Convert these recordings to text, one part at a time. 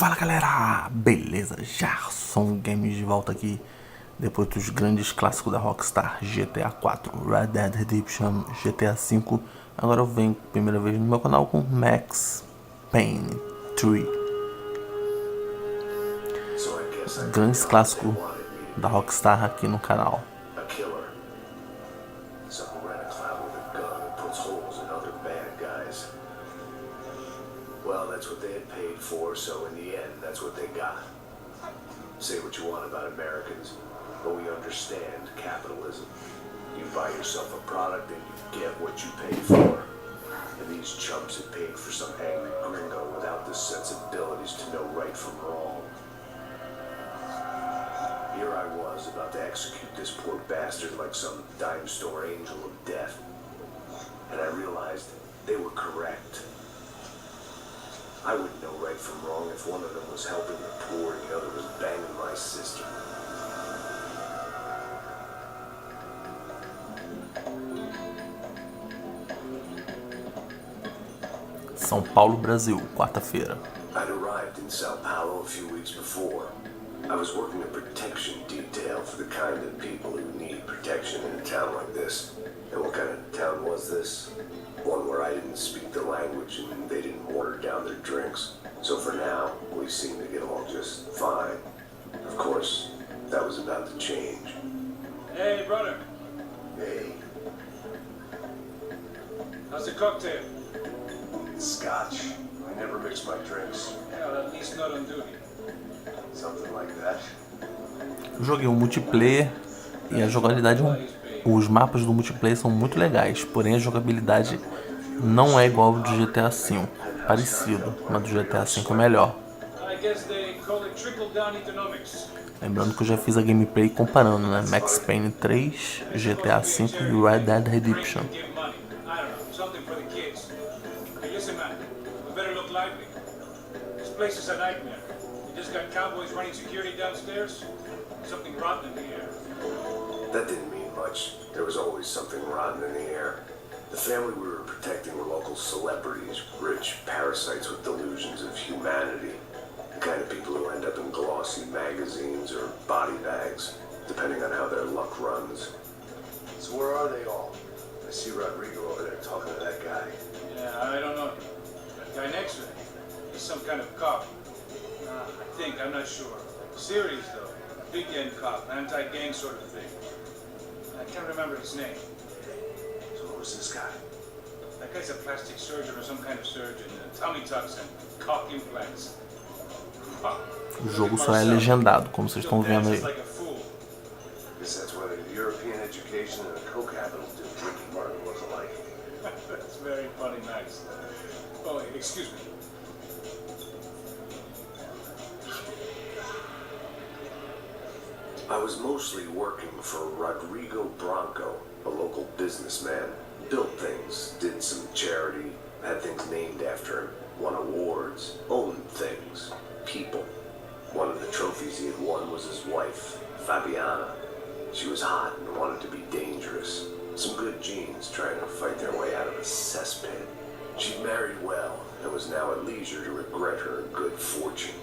Fala galera, beleza? Gerson Games de volta aqui depois dos grandes clássicos da Rockstar, GTA 4, Red Dead Redemption, GTA 5. Agora eu venho primeira vez no meu canal com Max Payne 3, grandes clássicos da Rockstar aqui no canal. Well, that's what they had paid for, so in the end, that's what they got. Say what you want about Americans, but we understand capitalism. You buy yourself a product and you get what you pay for. And these chumps had paid for some angry gringo without the sensibilities to know right from wrong. Here I was, about to execute this poor bastard like some dime store angel of death. And I realized they were correct. I wouldn't know right from wrong if one of them was helping the poor and the other was banging my sister. São Paulo, Brasil, quarta-feira. I'd arrived in Sao Paulo a few weeks before. I was working a protection detail for the kind of people who need protection in a town like this. And what kind of town was this? One where I didn't speak the language and they didn't water down their drinks. So for now, we seemed to get along just fine. Of course, that was about to change. Hey, brother. Hey, How's the cocktail? it's scotch. I never mix my drinks. Yeah, at least not on duty. Something like that. Eu joguei um multiplayer e a jogabilidade, os mapas do multiplayer são muito legais, porém a jogabilidade não é igual ao do GTA V, parecido, mas do GTA V é melhor. I guess they call it trickle-down economics. Lembrando que eu já fiz a gameplay comparando, né? Max Payne 3, GTA V e Red Dead Redemption. Give money. I don't know, something for the kids. Hey, listen, man, we better look lively. This place is a nightmare. You just got cowboys running security downstairs. Something rotten in the air. That didn't mean much. There was always something rotten in the air. The family we were protecting were local celebrities, rich parasites with delusions of humanity. The kind of people who end up in glossy magazines or body bags, depending on how their luck runs. So where are they all? I see Rodrigo over there talking to that guy. Yeah, I don't know. That guy next to him, he's some kind of cop. I think, I'm not sure. Serious, though. Big end cop, anti-gang sort of thing. I can't remember his name. So who's this guy? That guy's a plastic surgeon or some kind of surgeon. Tummy tucks and cock implants. O jogo só é legendado, como vocês estão vendo aí. Guess that's what a European education and a coke habit will do. Drinking Martin look alike. That's very funny, Max. Oh, excuse me. I was mostly working for Rodrigo Branco, a local businessman. Built things, did some charity, had things named after him, won awards, owned things, people. One of the trophies he had won was his wife, Fabiana. She was hot and wanted to be dangerous. Some good genes trying to fight their way out of a cesspit. She'd married well and was now at leisure to regret her good fortune.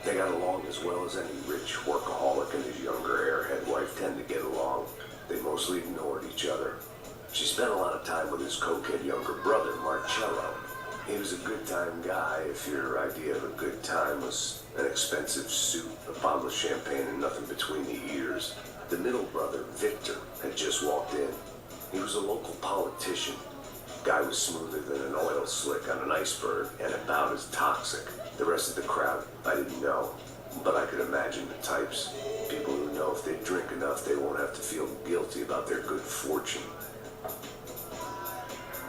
They got along as well as any rich workaholic and his younger airhead wife tend to get along. They mostly ignored each other. She spent a lot of time with his cokehead younger brother, Marcello. He was a good time guy if your idea of a good time was an expensive suit, a bottle of champagne, and nothing between the ears. The middle brother, Victor, had just walked in. He was a local politician. Guy was smoother than an oil slick on an iceberg and about as toxic. The rest of the crowd, I didn't know, but I could imagine the types. People who know if they drink enough, they won't have to feel guilty about their good fortune.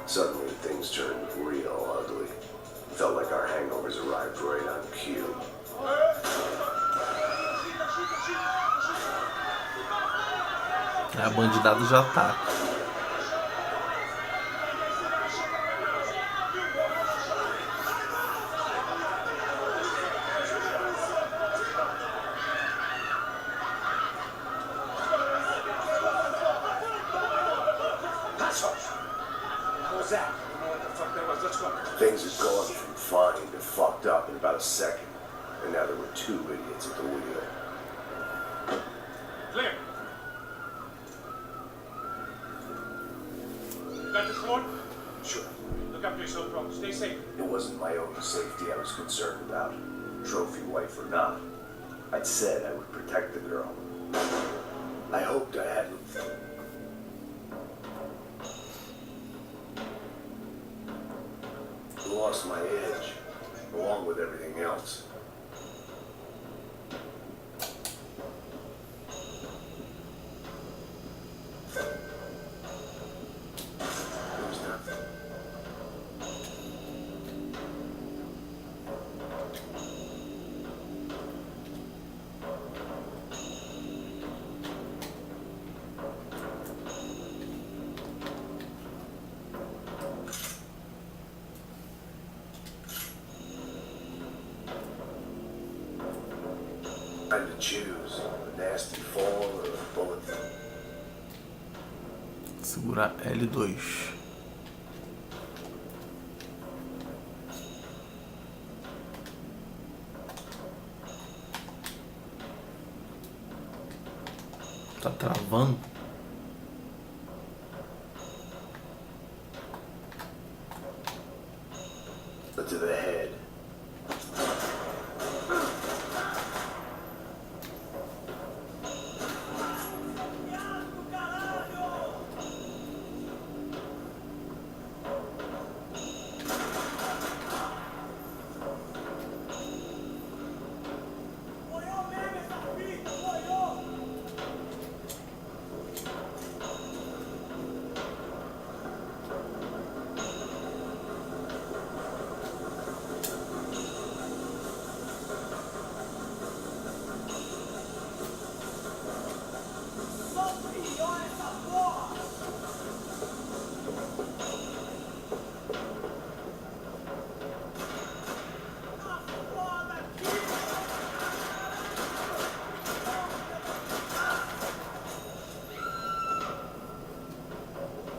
Suddenly, things turned real ugly. Felt like our hangovers arrived right on cue. A bandidada já tá. Things had gone from fine to fucked up in about a second. at the wheel. Clear. You got the sword? Sure. Look after yourself, bro. Stay safe. It wasn't my own safety I was concerned about. Trophy wife or not. I'd said I would protect the girl. I hoped I had... lost my edge, along with everything else. Who's that? Trying to choose a nasty fall or a bullet. Segurar L2. Tá travando? But to the head.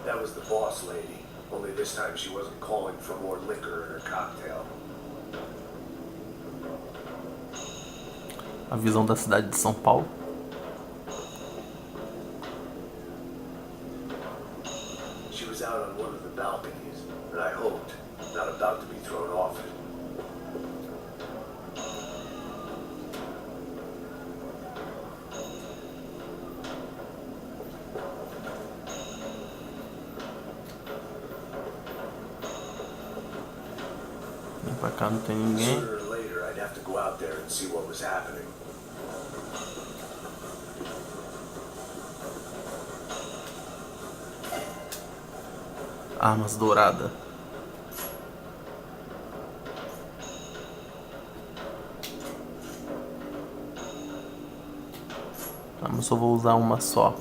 That was the boss lady. Only this time she wasn't calling for more liquor in her cocktail. A visão da cidade de São Paulo. She was out on one of the balconies, and I hoped, not about to be thrown off it. Vem pra cá, não tem ninguém. Sooner or later, I'd have to go out there and see what was happening. Armas douradas. Ah, mas só vou usar uma só.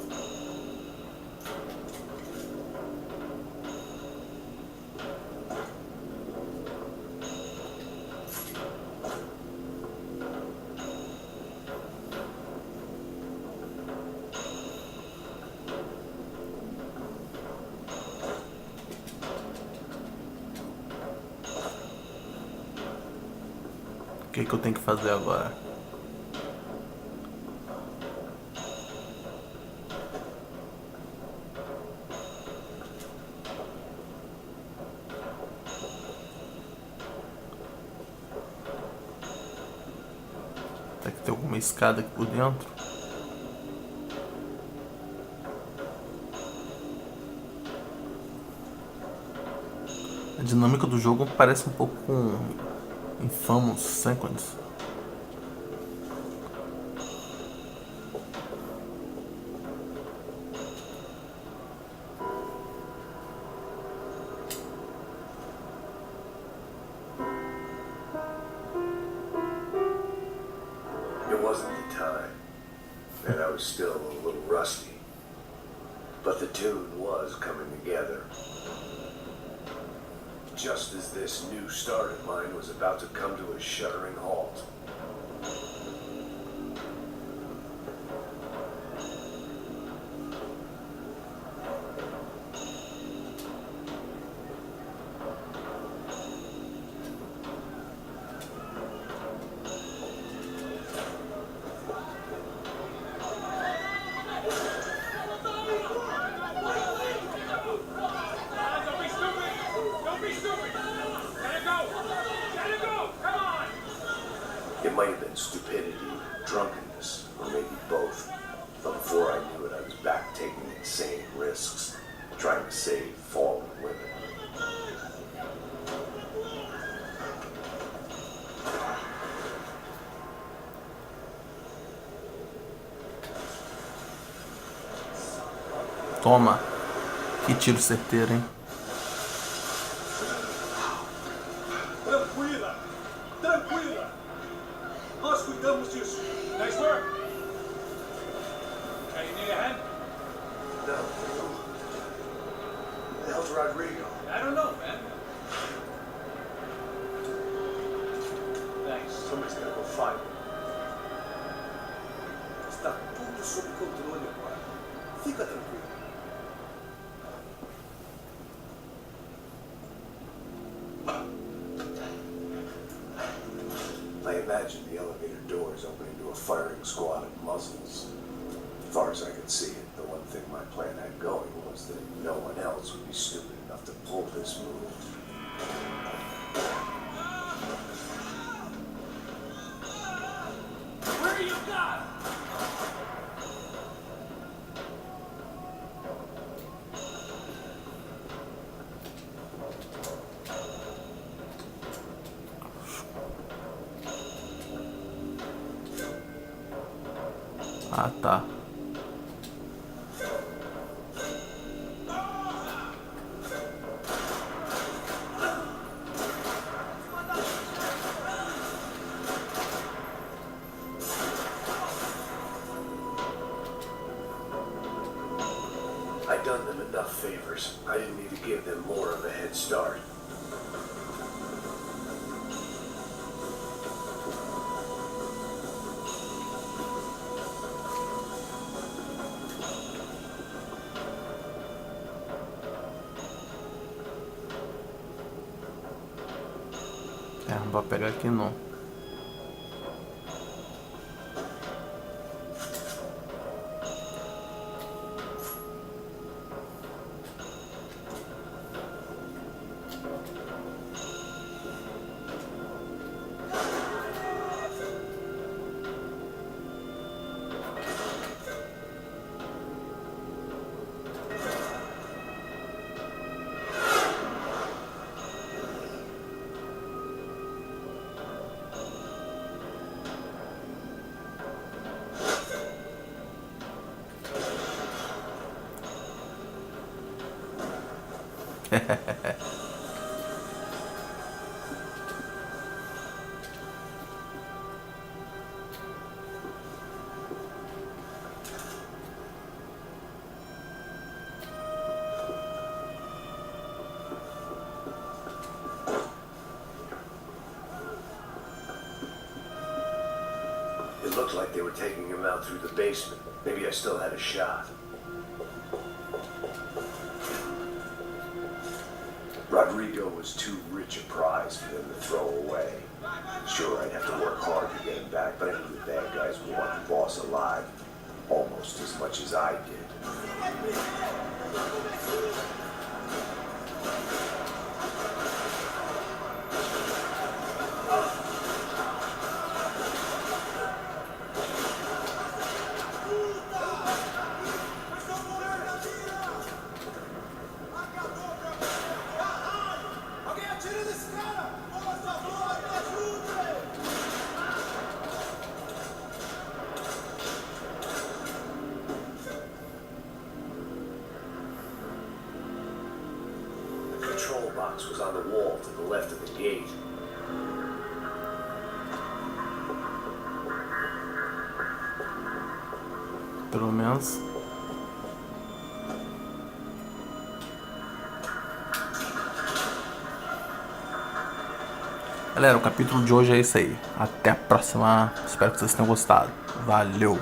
O que eu tenho que fazer agora? Tem que ter alguma escada aqui por dentro? A dinâmica do jogo parece um pouco com Infamous Sequence. It wasn't the time, and I was still a little rusty. But the tune was coming together. Just as this new start of mine was about to come to a shuddering halt. or maybe both. But before I knew it, I was back taking insane risks, trying to save fallen women. Toma. Que tiro certeiro, hein? Tranquila! Tranquila! Nós cuidamos disso. Nice work! Hey, you need a hand? No. Who the hell's Rodrigo? I don't know, man. Thanks. Somebody's gonna go find him. Está tudo sob controle, pai. Fica tranquilo. I imagine the elevator doors opening to a firing squad of muzzles. As far as I could see it, the one thing my plan had going was that no one else would be stupid enough to pull this move. Where you got? Ah, tá. I'd done them enough favors. I didn't need to give them more of a head start. É, não vou pegar aqui não. It looked like they were taking him out through the basement. Maybe I still had a shot. Rodrigo was too rich a prize for them to throw away. Sure, I'd have to work hard to get him back, but I knew the bad guys would want the boss alive almost as much as I did. The control box was on the wall to the left of the gate. Pelo menos. Galera, o capítulo de hoje é isso aí. Até a próxima. Espero que vocês tenham gostado. Valeu!